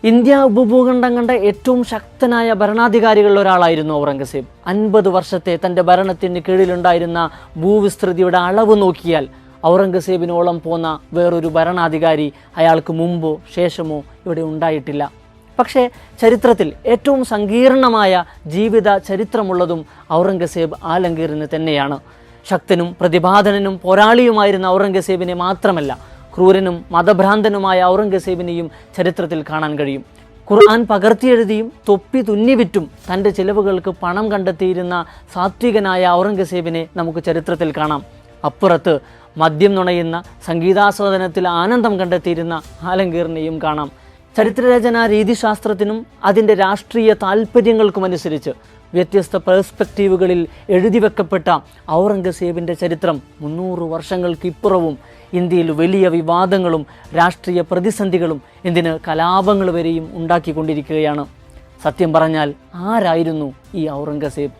India ഉപഭൂഖണ്ഡം കണ്ട ഏറ്റവും ശക്തനായ ഭരണാധികാരികളിൽ ഒരാളായിരുന്നു ഔറംഗസേബ്. 50 വർഷത്തെ തൻ്റെ ഭരണത്തിന് കീഴിലുണ്ടായിരുന്ന ഭൂവിസ്തൃതിയുടെ അളവ് നോക്കിയാൽ ഔറംഗസേബിനോളം പോന്ന വേറൊരു ഭരണാധികാരി അയാൾക്ക് മുമ്പോ ശേഷമോ ഇവിടെ ഉണ്ടായിട്ടില്ല. പക്ഷേ ചരിത്രത്തിൽ ഏറ്റവും സങ്കീർണമായ ജീവിത ചരിത്രമുള്ളതും ഔറംഗസേബ് ആലംഗീറിന് തന്നെയാണ്. ശക്തനും പ്രതിഭാധനനും പോരാളിയുമായിരുന്ന ഔറംഗസേബിനെ മാത്രമല്ല, ക്രൂരനും മതഭ്രാന്തനുമായ ഔറംഗസേബിനെയും ചരിത്രത്തിൽ കാണാൻ കഴിയും. ഖുർആൻ പകർത്തിയെഴുതിയും തൊപ്പി തുന്നിവിറ്റും തൻ്റെ ചിലവുകൾക്ക് പണം കണ്ടെത്തിയിരുന്ന സാത്വികനായ ഔറംഗസേബിനെ നമുക്ക് ചരിത്രത്തിൽ കാണാം. അപ്പുറത്ത് മദ്യം നുണയുന്ന സംഗീതാസ്വാദനത്തിൽ ആനന്ദം കണ്ടെത്തിയിരുന്ന ആലംഗീറിനെയും കാണാം. ചരിത്രരചനാ രീതിശാസ്ത്രത്തിനും അതിൻ്റെ രാഷ്ട്രീയ താൽപ്പര്യങ്ങൾക്കുമനുസരിച്ച് വ്യത്യസ്ത പെർസ്പെക്റ്റീവുകളിൽ എഴുതിവെക്കപ്പെട്ട ഔറംഗസേബിൻ്റെ ചരിത്രം 300 വർഷങ്ങൾക്കിപ്പുറവും ഇന്ത്യയിൽ വലിയ വിവാദങ്ങളും രാഷ്ട്രീയ പ്രതിസന്ധികളും എന്തിന് കലാപങ്ങൾ വരെയും ഉണ്ടാക്കിക്കൊണ്ടിരിക്കുകയാണ്. സത്യം പറഞ്ഞാൽ ആരായിരുന്നു ഈ ഔറംഗസേബ്?